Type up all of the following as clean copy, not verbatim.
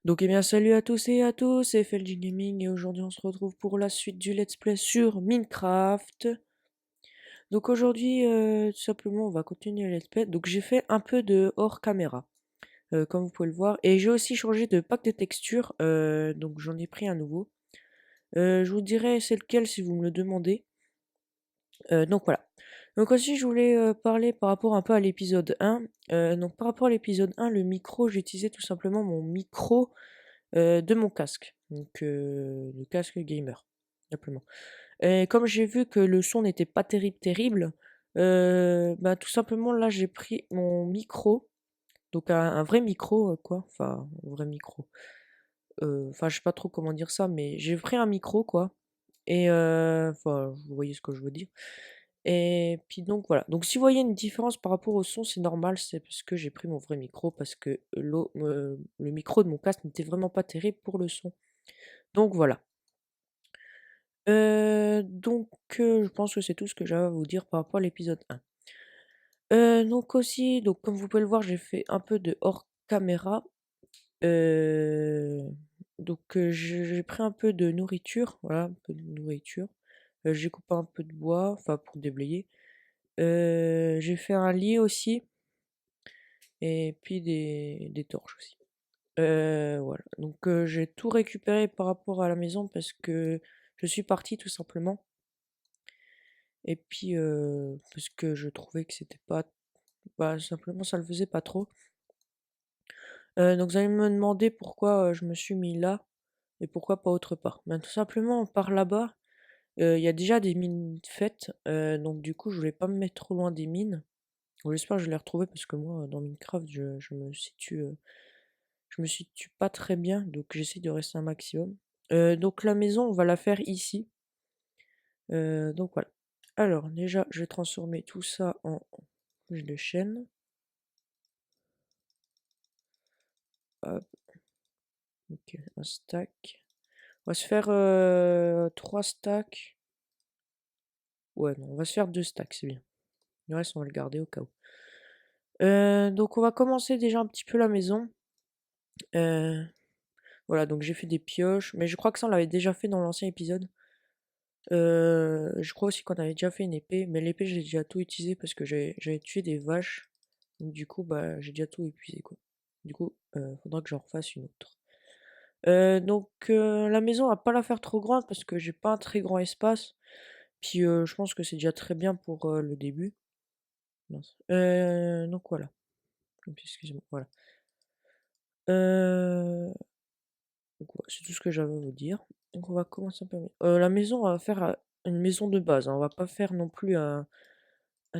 Donc eh bien salut à tous et à tous, c'est FLG Gaming et aujourd'hui on se retrouve pour la suite du let's play sur Minecraft. Donc aujourd'hui tout simplement on va continuer le let's play. Donc j'ai fait un peu de hors caméra, comme vous pouvez le voir. Et j'ai aussi changé de pack de texture, donc j'en ai pris un nouveau. Je vous dirai c'est lequel si vous me le demandez. Donc voilà. Donc aussi je voulais parler par rapport un peu à l'épisode 1. Donc par rapport à l'épisode 1, le micro, j'utilisais tout simplement mon micro de mon casque. Donc le casque gamer, simplement. Et comme j'ai vu que le son n'était pas terrible, bah tout simplement là j'ai pris mon micro, donc un vrai micro quoi, enfin un vrai micro. Enfin je sais pas trop comment dire ça, mais j'ai pris un micro quoi. Et enfin vous voyez ce que je veux dire. Et puis donc voilà. Donc si vous voyez une différence par rapport au son, c'est normal, c'est parce que j'ai pris mon vrai micro, parce que le micro de mon casque n'était vraiment pas terrible pour le son. Donc voilà. Je pense que c'est tout ce que j'avais à vous dire par rapport à l'épisode 1. Donc aussi, donc comme vous pouvez le voir, j'ai fait un peu de hors caméra. Heu, j'ai pris un peu de nourriture, voilà, un peu de nourriture. J'ai coupé un peu de bois, enfin pour déblayer. J'ai fait un lit aussi et puis des torches aussi. Voilà, donc j'ai tout récupéré par rapport à la maison parce que je suis parti tout simplement. Et puis, parce que je trouvais que c'était pas bah, simplement ça le faisait pas trop. Donc vous allez me demander pourquoi, je me suis mis là et pourquoi pas autre part. Ben, tout simplement par là-bas, il y a déjà des mines faites, donc du coup je voulais pas me mettre trop loin des mines. Bon, j'espère que je vais les retrouver parce que moi dans Minecraft je me situe pas très bien, donc j'essaie de rester un maximum. Donc la maison on va la faire ici, donc voilà. Alors déjà je vais transformer tout ça en fil de chaîne. Hop, OK, un stack. On va se faire 3 stacks. Ouais, non, on va se faire 2 stacks, c'est bien. Le reste, on va le garder au cas où. Donc on va commencer déjà un petit peu la maison. Heu, voilà, donc j'ai fait des pioches, mais je crois que ça on l'avait déjà fait dans l'ancien épisode. Je crois aussi qu'on avait déjà fait une épée, mais l'épée j'ai déjà tout utilisé parce que j'avais tué des vaches. Donc du coup, bah, j'ai déjà tout épuisé, quoi. Du coup, faudra que j'en refasse une autre. La maison, on va pas la faire trop grande parce que j'ai pas un très grand espace. Puis je pense que c'est déjà très bien pour le début. Mince. Donc voilà. Excusez-moi, voilà. Euh, donc ouais, c'est tout ce que j'avais à vous dire. Donc on va commencer un peu. La maison, on va faire une maison de base, hein. On va pas faire non plus un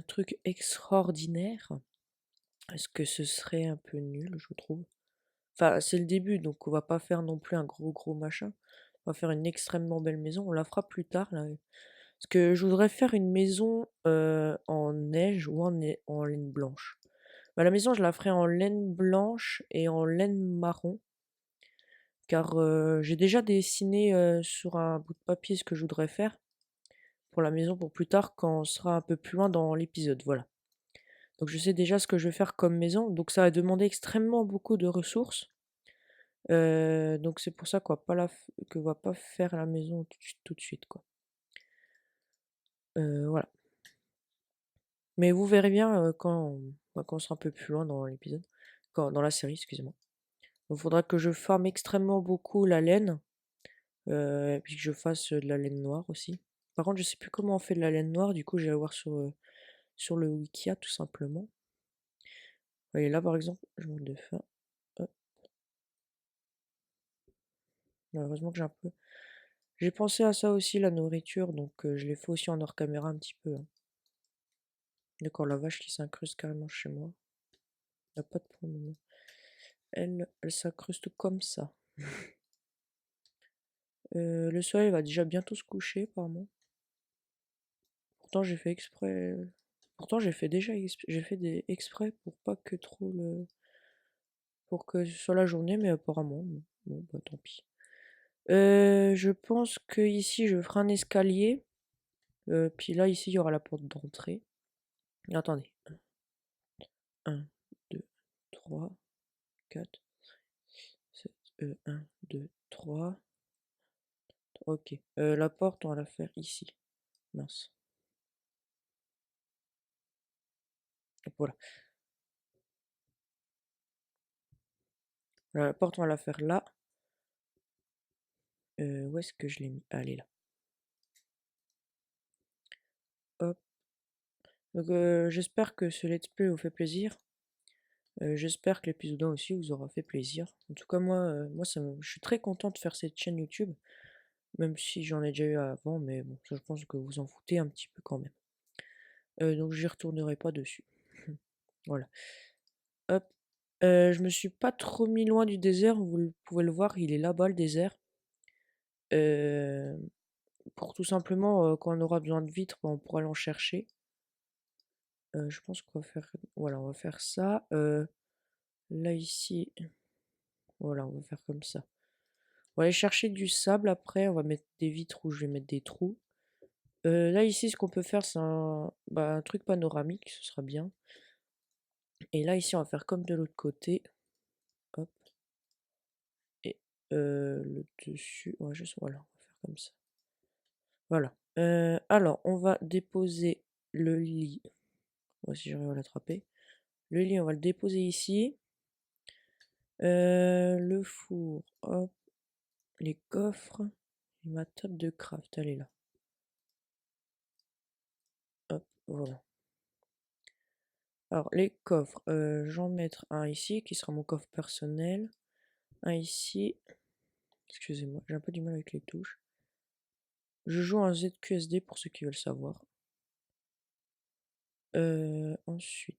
truc extraordinaire. Parce que ce serait un peu nul, je trouve. Enfin, c'est le début, donc on va pas faire non plus un gros machin. On va faire une extrêmement belle maison. On la fera plus tard, là. Parce que je voudrais faire une maison en neige ou en laine blanche. Bah, la maison, je la ferai en laine blanche et en laine marron. Car j'ai déjà dessiné sur un bout de papier ce que je voudrais faire pour la maison pour plus tard quand on sera un peu plus loin dans l'épisode. Voilà. Donc je sais déjà ce que je vais faire comme maison. Donc ça va demander extrêmement beaucoup de ressources. Donc c'est pour ça qu'on va pas faire la maison tout de suite, quoi. Voilà. Mais vous verrez bien quand on sera un peu plus loin dans l'épisode, dans la série, excusez-moi. Il faudra que je farme extrêmement beaucoup la laine, et puis que je fasse de la laine noire aussi. Par contre, je sais plus comment on fait de la laine noire, du coup, j'ai voir sur le Wikia tout simplement. Et là, par exemple, je manque de faim. Hop. Malheureusement que j'ai un peu. J'ai pensé à ça aussi, la nourriture, donc je l'ai fait aussi en hors caméra un petit peu, hein. D'accord, la vache qui s'incruste carrément chez moi. Il n'y a pas de problème. Elle s'incruste comme ça. Le soleil va déjà bientôt se coucher, apparemment. Pourtant, j'ai fait exprès. Pourtant, j'ai fait des exprès pour pas que trop le. Pour que ce soit la journée, mais apparemment, non. Bon, bah tant pis. Je pense que ici, je ferai un escalier. Puis là, ici, il y aura la porte d'entrée. Attendez. Un, 2, 3, 4, 7. 1, 2, 3. Ok. La porte, on va la faire ici. Mince. Hop, voilà. La porte, on va la faire là. Où est-ce que je l'ai mis? Ah, elle est là. Hop. Donc, j'espère que ce let's play vous fait plaisir. J'espère que l'épisode 1 aussi vous aura fait plaisir. En tout cas, moi je suis très content de faire cette chaîne YouTube, même si j'en ai déjà eu avant, mais bon, ça, je pense que vous en foutez un petit peu quand même. Donc j'y retournerai pas dessus. Voilà. Hop. Je me suis pas trop mis loin du désert, pouvez le voir, il est là-bas le désert. Pour tout simplement, quand on aura besoin de vitres, bah, on pourra l'en chercher. Je pense qu'on va faire, voilà, on va faire ça. Là ici, voilà, on va faire comme ça. On va aller chercher du sable après, on va mettre des vitres où je vais mettre des trous. Là ici, ce qu'on peut faire, c'est un truc panoramique, ce sera bien. Et là ici, on va faire comme de l'autre côté. Hop. Et le dessus, ouais, juste, voilà, on va faire comme ça. Voilà. Alors, on va déposer le lit. Voici, si j'arrive à l'attraper. Le lit, on va le déposer ici. Le four, hop. Les coffres. Et ma table de craft, elle est là. Hop, voilà. Alors, les coffres, j'en mettre un ici, qui sera mon coffre personnel. Un ici. Excusez-moi, j'ai un peu du mal avec les touches. Je joue un ZQSD pour ceux qui veulent savoir. Ensuite,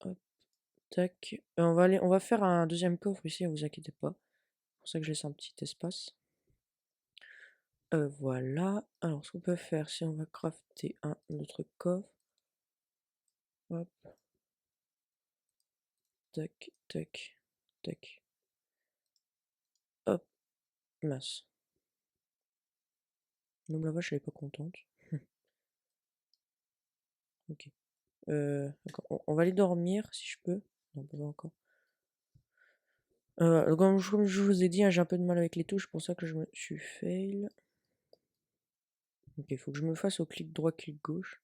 hop, tac. On va faire un deuxième coffre ici, ne vous inquiétez pas. C'est pour ça que je laisse un petit espace. Voilà. Alors, ce qu'on peut faire, c'est on va crafter un autre coffre. Hop. Tac, tac, tac. Hop, mince. Même la vache, elle est pas contente. Ok. D'accord. On va aller dormir, si je peux. Non, pas encore. Comme je vous ai dit, hein, j'ai un peu de mal avec les touches, c'est pour ça que je me suis fail. Ok, il faut que je me fasse au clic droit, clic gauche.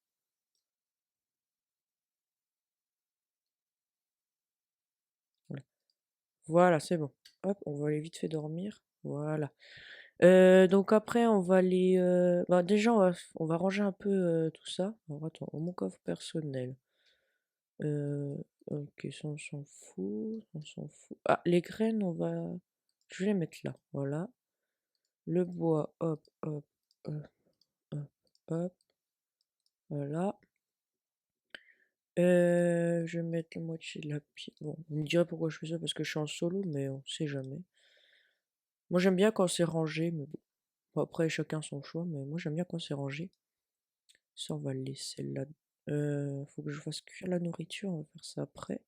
Voilà, voilà, c'est bon. Hop, on va aller vite fait dormir. Voilà. Donc après, on va aller... déjà, on va ranger un peu tout ça. Alors attends, mon coffre personnel. Ok, ça on s'en fout. On s'en fout. Ah, les graines, on va... Je vais les mettre là. Voilà. Le bois, hop, hop, hop, hop, hop. Voilà. Je vais mettre la moitié de la pierre. Bon, vous me direz pourquoi je fais ça, parce que je suis en solo, mais on sait jamais. Moi j'aime bien quand c'est rangé, mais bon. Bon, après chacun son choix, mais moi j'aime bien quand c'est rangé. Ça on va le laisser là. Faut que je fasse cuire la nourriture, on va faire ça après.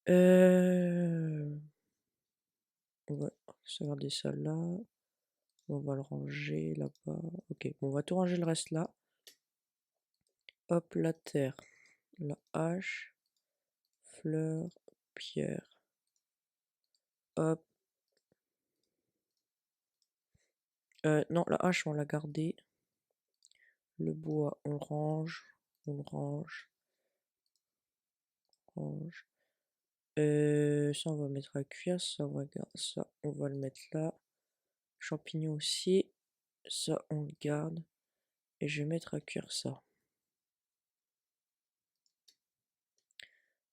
On va sauvegarder ça là. On va le ranger là-bas. Ok, bon, on va tout ranger le reste là. Hop, la terre, la hache, fleurs, pierre. Hop. Non, la hache, on l'a gardée. Le bois, on le range. On le range. Range. Ça, on va mettre à cuire. Ça, on va le mettre là. Champignons aussi. Ça, on le garde. Et je vais mettre à cuire ça.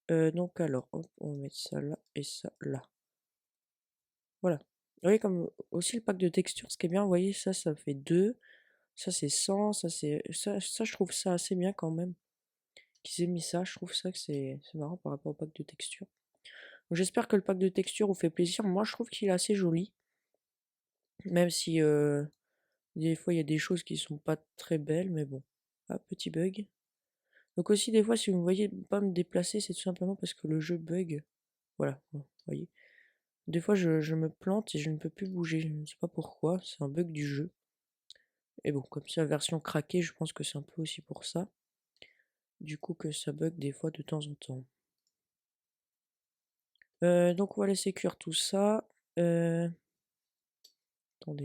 Donc alors, hop, on va mettre ça là et ça là. Voilà. Vous voyez comme aussi le pack de textures, ce qui est bien, vous voyez, ça fait 2. Ça c'est 100, ça c'est... Ça je trouve ça assez bien quand même. Qu'ils aient mis ça, je trouve ça que c'est marrant par rapport au pack de textures. Donc j'espère que le pack de textures vous fait plaisir. Moi je trouve qu'il est assez joli. Même si des fois il y a des choses qui sont pas très belles, mais bon. Ah, petit bug. Donc aussi des fois si vous me voyez pas me déplacer, c'est tout simplement parce que le jeu bug. Voilà, vous voyez. Des fois je me plante et je ne peux plus bouger. Je ne sais pas pourquoi, c'est un bug du jeu. Et bon, comme c'est la version craquée, je pense que c'est un peu aussi pour ça. Du coup que ça bug des fois de temps en temps. Donc on va laisser cuire tout ça. Attendez,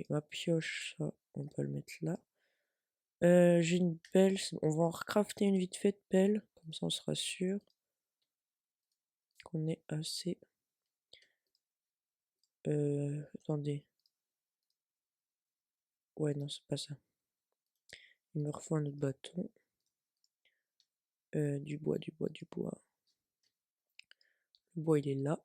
ma pioche, ça, on peut le mettre là. J'ai une pelle, on va en recrafter une vite fait de pelle, comme ça on sera sûr qu'on est assez. Attendez. Ouais, non, c'est pas ça. Il me refaut un autre bâton. Du bois, du bois, du bois. Le bois, il est là.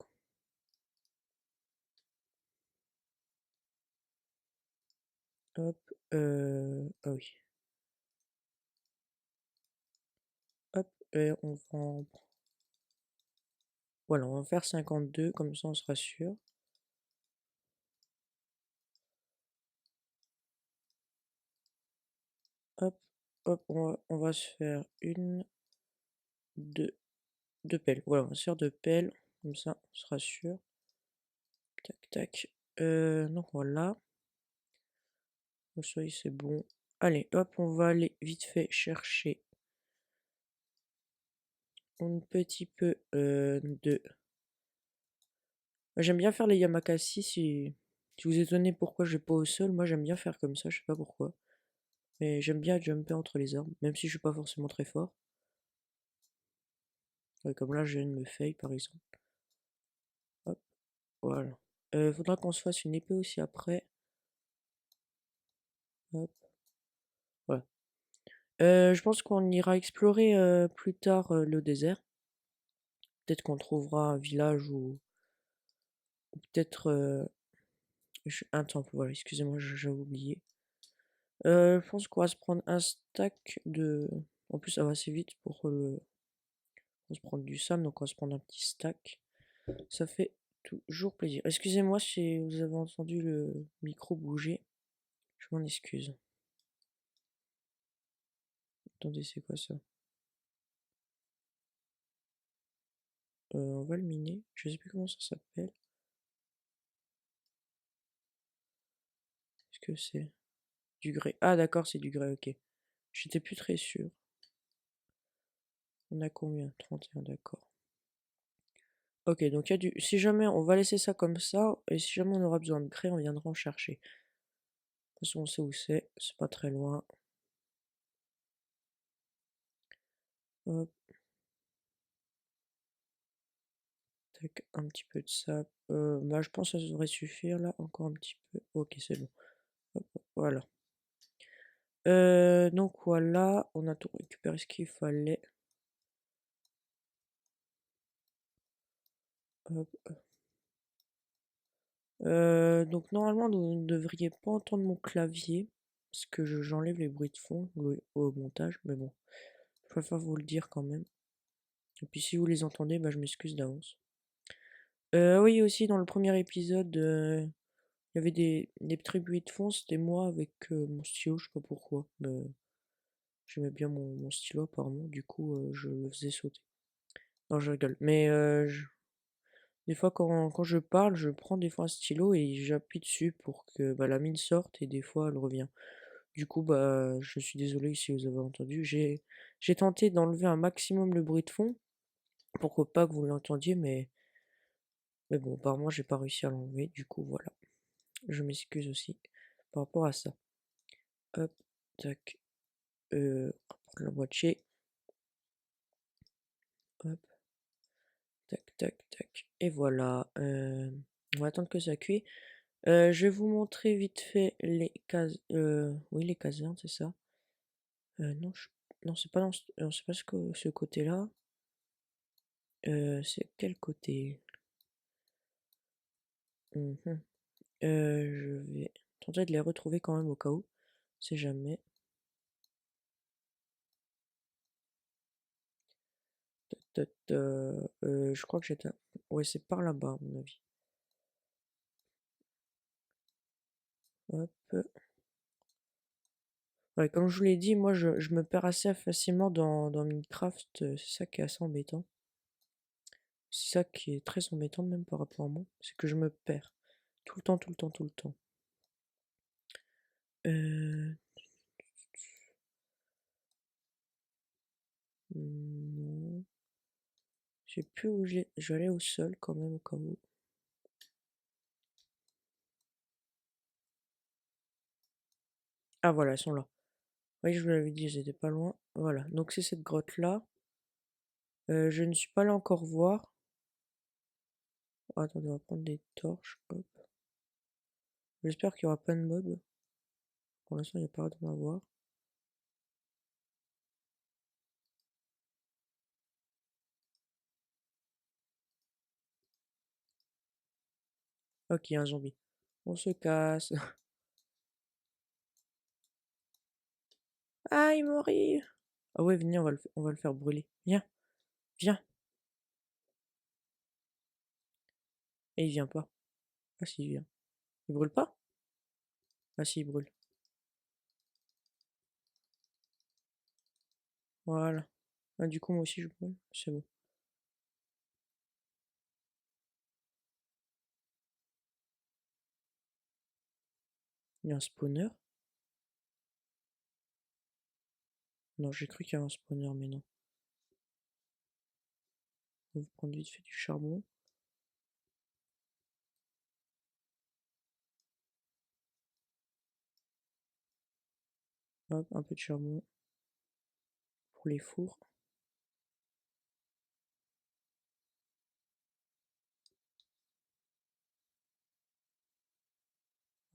Hop. Ah oui. Hop. On va Voilà, on va faire 52, comme ça on sera sûr. Hop. Hop, on va se faire une, deux pelles. Voilà, on va se faire deux pelles. Comme ça, on sera sûr. Tac, tac. Donc voilà. Le soleil, c'est bon. Allez, hop, on va aller vite fait chercher un petit peu de... J'aime bien faire les Yamakasi si vous étonnez pourquoi je vais pas au sol. Moi, j'aime bien faire comme ça, je sais pas pourquoi. Mais j'aime bien jumper entre les arbres, même si je suis pas forcément très fort. Ouais, comme là, je viens de me fail, par exemple. Hop, voilà. Faudra qu'on se fasse une épée aussi après. Hop, voilà. Je pense qu'on ira explorer plus tard le désert. Peut-être qu'on trouvera un village ou peut-être un temple. Voilà, excusez-moi, j'avais oublié. Je pense qu'on va se prendre un stack de... En plus, ça va assez vite pour on va se prendre du sable, donc on va se prendre un petit stack. Ça fait toujours plaisir. Excusez-moi si vous avez entendu le micro bouger. Je m'en excuse. Attendez, c'est quoi ça? On va le miner. Je sais plus comment ça s'appelle. Est-ce que c'est du grès? Ah d'accord, c'est du grès, ok. J'étais plus très sûr. On a combien? 31, d'accord. Ok, donc il y a du... Si jamais on va laisser ça comme ça, et si jamais on aura besoin de grès, on viendra en chercher. De toute façon, on sait où c'est pas très loin. Hop, tac, un petit peu de sable. Bah, je pense que ça devrait suffire là, encore un petit peu. Ok, c'est bon. Hop, hop, voilà. Donc voilà, on a tout récupéré ce qu'il fallait. Hop. Donc normalement, vous ne devriez pas entendre mon clavier, parce que j'enlève les bruits de fond au montage, mais bon, je préfère vous le dire quand même. Et puis si vous les entendez, bah, je m'excuse d'avance. Oui, aussi dans le premier épisode, il y avait des petits bruits de fond, c'était moi avec mon stylo, je sais pas pourquoi. J'aimais bien mon stylo apparemment, du coup je le faisais sauter. Non, je rigole. Mais des fois quand je parle, je prends des fois un stylo et j'appuie dessus pour que bah, la mine sorte et des fois elle revient. Du coup, bah, je suis désolé si vous avez entendu. J'ai tenté d'enlever un maximum le bruit de fond pour pas que vous l'entendiez, mais bon, apparemment j'ai pas réussi à l'enlever. Du coup, voilà. Je m'excuse aussi par rapport à ça. Hop, tac. On va prendre la moitié. Hop, tac, tac, tac. Et voilà. On va attendre que ça cuit. Je vais vous montrer vite fait les cases. Oui, les casernes, c'est ça. Non, non, c'est pas dans non, c'est pas ce côté-là. C'est quel côté? Mhm. Je vais tenter de les retrouver quand même au cas où. C'est jamais. Je crois que j'étais. Ouais, c'est par là-bas, à mon avis. Hop. Ouais, comme je vous l'ai dit, moi je me perds assez facilement dans Minecraft, c'est ça qui est assez embêtant. C'est ça qui est très embêtant même par rapport à moi, c'est que je me perds. Tout le temps, tout le temps, tout le temps. Euh... Non. Je sais plus où je vais aller au sol quand même au cas où. Ah voilà, elles sont là. Oui, je vous l'avais dit, elles étaient pas loin. Voilà, donc c'est cette grotte-là. Je ne suis pas allée encore voir. Oh, attendez, on va prendre des torches, hop. J'espère qu'il y aura pas de mobs. Pour l'instant, il n'y a pas d'en avoir. Ok, il y a un zombie. On se casse. Ah, il mourit. Ah ouais, venez, on va le faire brûler. Viens, viens. Et il vient pas. Ah si, il vient. Il brûle pas? Ah si, il brûle. Voilà. Ah, du coup, moi aussi, je brûle. C'est bon. Il y a un spawner? Non, j'ai cru qu'il y avait un spawner, mais non. On va prendre vite fait du charbon. Hop, un peu de charbon pour les fours.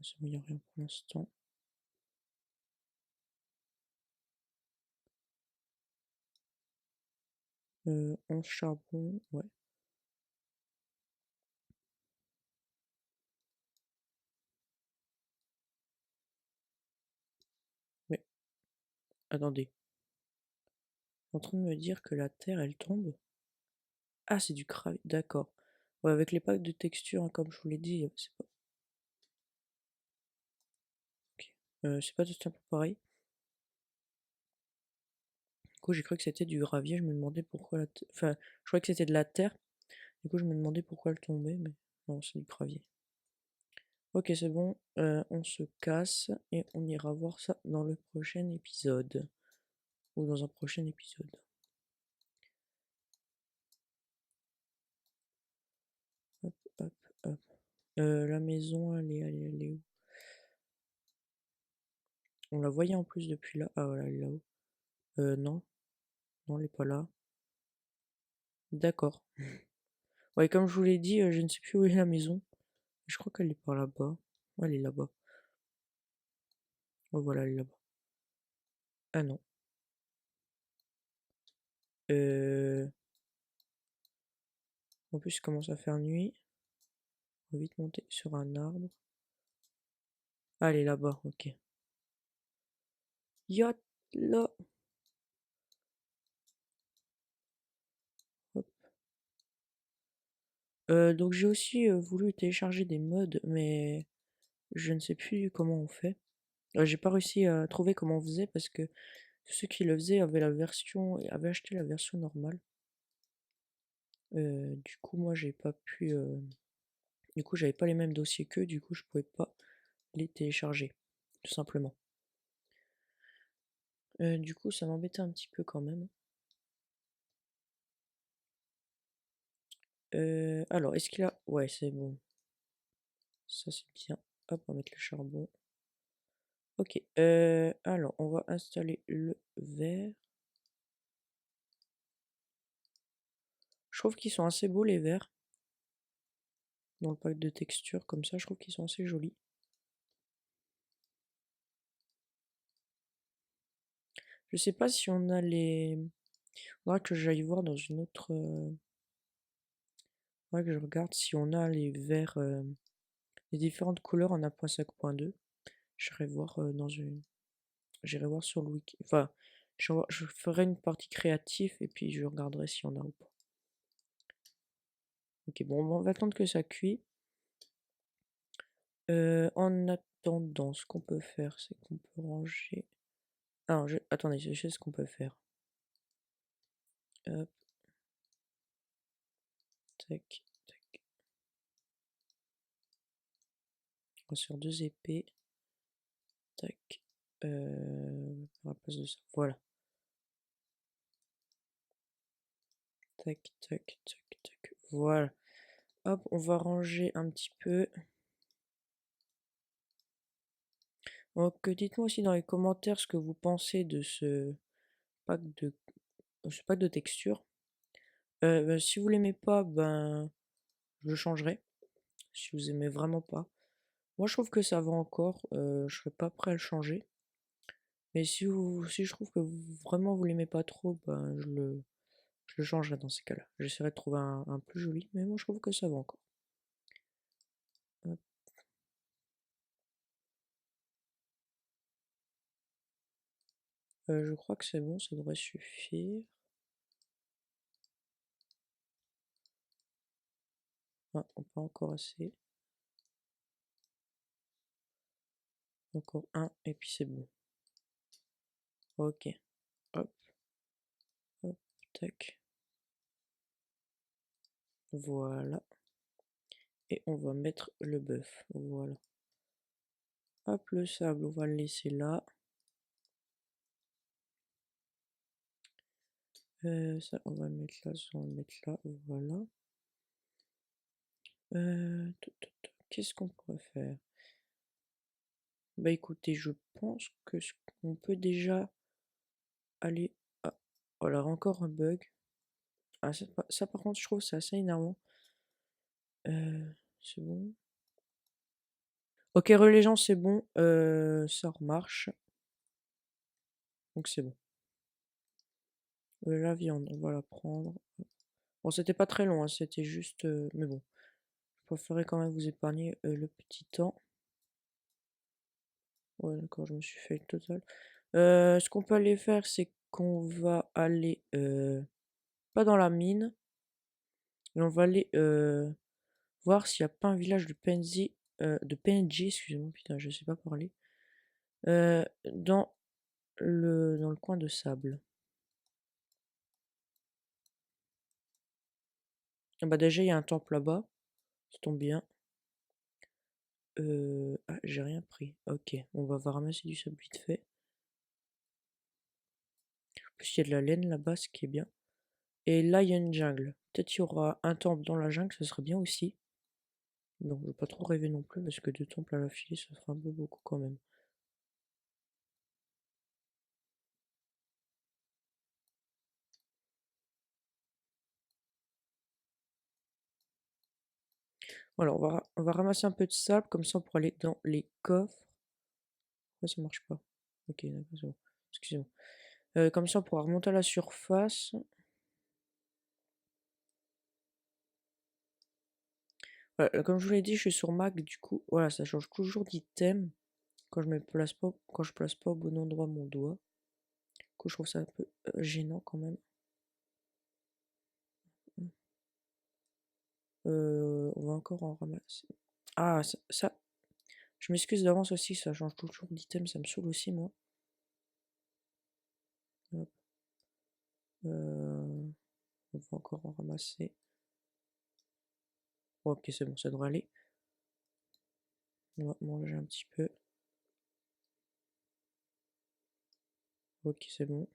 C'est bon, il n'y a rien pour l'instant. Euh, 11 charbon, ouais. Mais attendez, en train de me dire que la terre, elle tombe. Ah, c'est du gravier, d'accord. Ouais, avec les packs de texture, hein, comme je vous l'ai dit, c'est pas tout un peu pareil. Du coup, j'ai cru que c'était du gravier, je me demandais pourquoi enfin, je croyais que c'était de la terre. Du coup, je me demandais pourquoi elle tombait, mais non, c'est du gravier. Ok, c'est bon, on se casse et on ira voir ça dans le prochain épisode. Ou dans un prochain épisode. Hop, hop, hop. La maison, elle est où? On la voyait en plus depuis là. Ah voilà, elle est là-haut. Non, non, elle est pas là. D'accord. Ouais, comme je vous l'ai dit, je ne sais plus où est la maison. Je crois qu'elle est par là-bas. Ouais, elle est là-bas. Ouais, voilà, elle est là-bas. Ah non. Euh... En plus, il commence à faire nuit. On va vite monter sur un arbre. Ah, elle est là-bas, ok. Yacht là. Hop. Donc j'ai aussi voulu télécharger des mods, mais je ne sais plus comment on fait. J'ai pas réussi à trouver comment on faisait parce que ceux qui le faisaient avaient acheté la version normale. Du coup, moi, j'ai pas pu. Du coup, j'avais pas les mêmes dossiers qu'eux, du coup, je pouvais pas les télécharger, tout simplement. Du coup, ça m'embêtait un petit peu quand même. Alors, est-ce qu'il a. Ouais, c'est bon. Ça, c'est bien. Hop, on va mettre le charbon. Ok. Alors, on va installer le verre. Je trouve qu'ils sont assez beaux, les verres. Dans le pack de texture, comme ça, je trouve qu'ils sont assez jolis. Je sais pas si on a les. Faudra que j'aille voir dans une autre. Faudra que je regarde si on a les verres. Les différentes couleurs en 1.5.2. J'irai voir dans une. J'irai voir sur le wiki. Enfin, je ferai une partie créative et puis je regarderai si on a ou pas. Ok, bon, on va attendre que ça cuit. En attendant, ce qu'on peut faire, c'est qu'on peut ranger. Ah, attendez, je sais ce qu'on peut faire. Hop, tac, tac. On va sur deux épées. Tac. À la place de ça. Voilà. Tac, tac, tac, tac. Voilà. Hop, on va ranger un petit peu. Donc, dites-moi aussi dans les commentaires ce que vous pensez de pack de, ce pack de texture. Si vous l'aimez pas, ben, je le changerai. Si vous aimez vraiment pas. Moi, je trouve que ça va encore. Je serais pas prêt à le changer. Mais si je trouve que vraiment vous l'aimez pas trop, ben, je le changerai dans ces cas-là. J'essaierai de trouver un plus joli, mais moi, je trouve que ça va encore. Hop. Je crois que c'est bon, ça devrait suffire. Ah, pas encore assez. Encore un, et puis c'est bon. Ok. Hop, hop, tac. Voilà. Et on va mettre le bœuf. Voilà. Hop, le sable, on va le laisser là. Ça, on va le mettre là, ça, on va le mettre là. Voilà. Qu'est-ce qu'on pourrait faire? Bah écoutez, je pense que ce qu'on peut déjà aller... Ah, voilà, encore un bug. Ah, ça, par contre, je trouve c'est assez énervant. C'est bon. Ok, relais gens, c'est bon. Ça remarche. Donc c'est bon. La viande, on va la prendre. Bon, c'était pas très long, hein, c'était juste... mais bon, je préférais quand même vous épargner le petit temps. Ouais, d'accord, je me suis fait le total. Ce qu'on peut aller faire, c'est qu'on va aller... pas dans la mine. Et on va aller voir s'il n'y a pas un village de PNJ, excusez-moi, putain, je sais pas parler. Dans le coin de sable. Ah bah déjà, il y a un temple là-bas. Ça tombe bien. Ah, j'ai rien pris. Ok, on va ramasser du sable vite fait. En plus, il y a de la laine là-bas, ce qui est bien. Et là, il y a une jungle. Peut-être qu'il y aura un temple dans la jungle, ça serait bien aussi. Donc, je vais pas trop rêver non plus, parce que deux temples à la filée, ça sera un peu beaucoup quand même. Voilà, on va ramasser un peu de sable, comme ça on pourra aller dans les coffres. Pourquoi ça marche pas? Ok, d'accord, c'est bon. Excusez-moi. Comme ça on pourra remonter à la surface. Voilà, comme je vous l'ai dit, je suis sur Mac, du coup, voilà, ça change toujours d'item quand je me place pas, quand je place pas au bon endroit mon doigt. Du coup, je trouve ça un peu gênant quand même. On va encore en ramasser. Ah, je m'excuse d'avance aussi, ça change toujours d'item, ça me saoule aussi, moi. Hop. On va encore en ramasser. Bon, ok, c'est bon, ça devrait aller. On va manger un petit peu. Ok, c'est bon.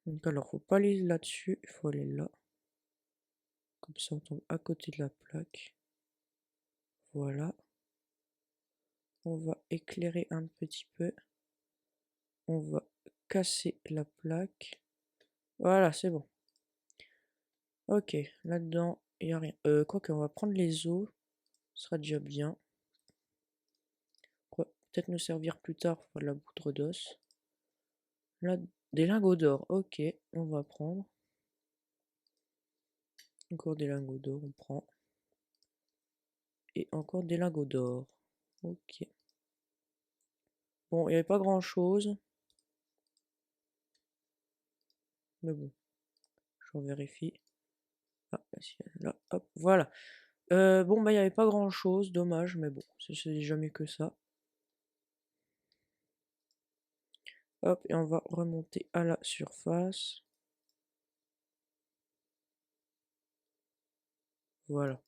Donc alors, faut pas aller là-dessus, il faut aller là. Comme ça, on tombe à côté de la plaque. Voilà. On va éclairer un petit peu. On va casser la plaque. Voilà, c'est bon. Ok, là-dedans, il n'y a rien. Quoique, on va prendre les os. Ce sera déjà bien. Peut-être nous servir plus tard pour de la poudre d'os. Là, des lingots d'or. Ok, on va prendre. Encore des lingots d'or, on prend. Et encore des lingots d'or. Ok. Bon, il n'y avait pas grand-chose. Mais bon, je vérifie. Ah, là, hop, voilà. Bon, bah, il n'y avait pas grand-chose. Dommage, mais bon, c'est déjà mieux que ça. Hop, et on va remonter à la surface. Voilà.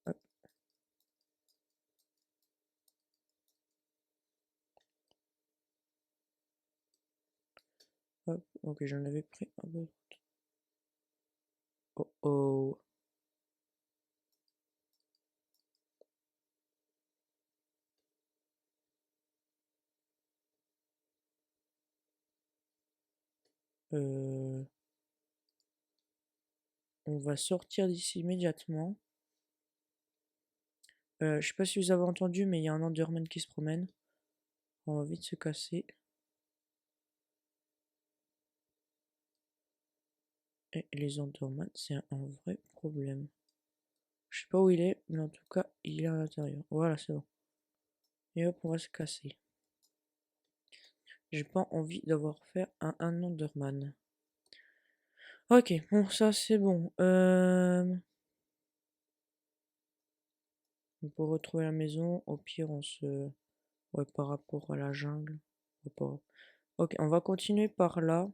Hop. Hop, ok, j'en avais pris un peu. Oh oh. On va sortir d'ici immédiatement. Je sais pas si vous avez entendu, mais il y a un Enderman qui se promène. On va vite se casser. Et les Enderman, c'est un vrai problème. Je sais pas où il est, mais en tout cas, il est à l'intérieur. Voilà, c'est bon. Et hop, on va se casser. J'ai pas envie d'avoir fait un Enderman. Ok, bon, ça c'est bon. Pour retrouver la maison, au pire, on se... Ouais, par rapport à la jungle. Ok, on va continuer par là.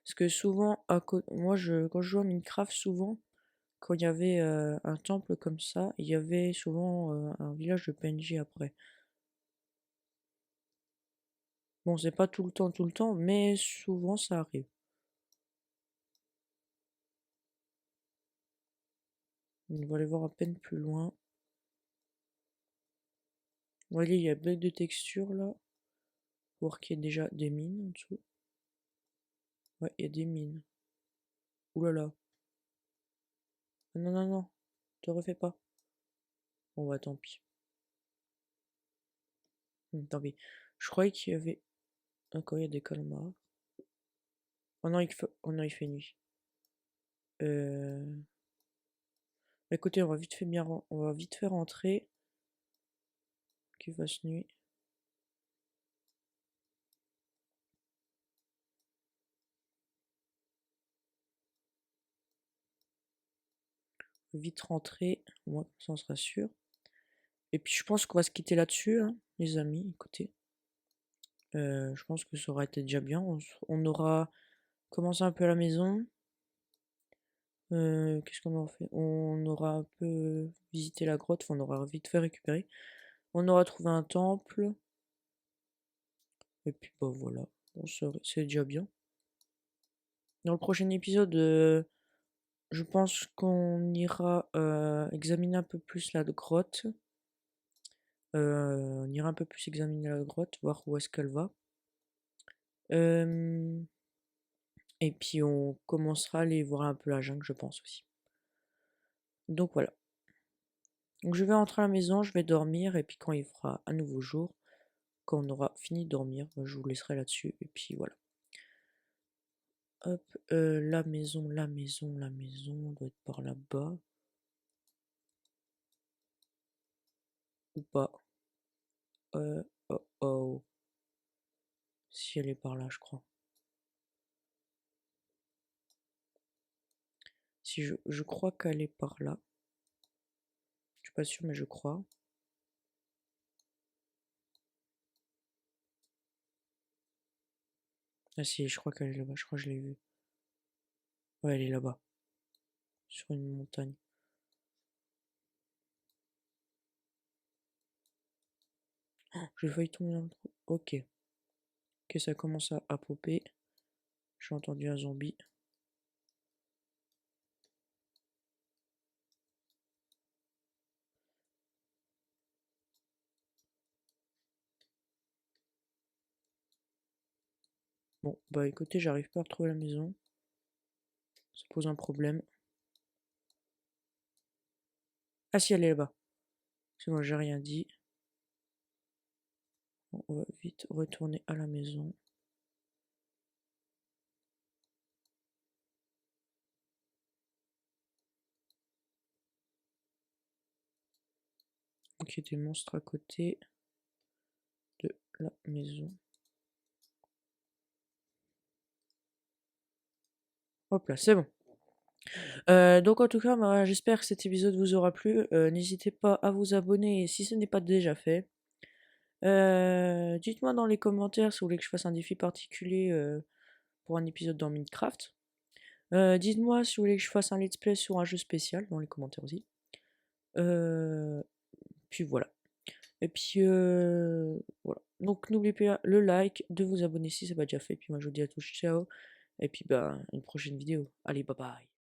Parce que souvent, moi, quand je joue à Minecraft, souvent, quand il y avait un temple comme ça, il y avait souvent un village de PNJ après. Bon, c'est pas tout le temps, mais souvent ça arrive. On va aller voir à peine plus loin. On va aller, il y a bête de texture là. Voir qu'il y a déjà des mines en dessous. Ouais, il y a des mines. Ouh là là. Non, non, non. Te refais pas. Bon bah tant pis. Tant pis. Je croyais qu'il y avait... Encore il y a des calmars. Oh non, oh non, il fait nuit. Euh... Écoutez, on va vite fait rentrer. Qu'il fasse nuit. Vite rentrer. Au moins, comme ça on sera sûr. Et puis je pense qu'on va se quitter là-dessus, hein, les amis. Écoutez. Je pense que ça aurait été déjà bien. On aura commencé un peu à la maison. Qu'est-ce qu'on aura fait? On aura un peu visité la grotte. Enfin, on aura vite fait récupérer. On aura trouvé un temple. Et puis bah voilà. Bon, c'est déjà bien. Dans le prochain épisode, je pense qu'on ira examiner un peu plus la grotte. On ira un peu plus examiner la grotte, voir où est-ce qu'elle va. Et puis on commencera à aller voir un peu la jungle, je pense aussi. Donc voilà. Donc je vais rentrer à la maison, je vais dormir, et puis quand il fera un nouveau jour, quand on aura fini de dormir, bah, je vous laisserai là-dessus, et puis voilà. Hop, la maison, on doit être par là-bas. Ou pas. Oh oh. Si elle est par là, je crois. Si je crois qu'elle est par là. Je suis pas sûr, mais je crois. Ah si, je crois qu'elle est là-bas, je crois que je l'ai vue. Ouais, elle est là-bas. Sur une montagne. Oh, j'ai failli tomber dans le trou. Ok. Ok, ça commence à popper. J'ai entendu un zombie. Bon, bah écoutez, j'arrive pas à retrouver la maison. Ça pose un problème. Ah si, elle est là-bas. C'est moi, j'ai rien dit. Bon, on va vite retourner à la maison. Donc il y a des monstres à côté de la maison. Hop là, c'est bon. Donc en tout cas, bah, j'espère que cet épisode vous aura plu. N'hésitez pas à vous abonner si ce n'est pas déjà fait. Dites-moi dans les commentaires si vous voulez que je fasse un défi particulier pour un épisode dans Minecraft. Dites-moi si vous voulez que je fasse un let's play sur un jeu spécial dans les commentaires aussi. Puis voilà. Et puis voilà. Donc n'oubliez pas le like, de vous abonner si c'est pas déjà fait. Puis moi je vous dis à tous ciao. Et puis bah une prochaine vidéo. Allez, bye bye.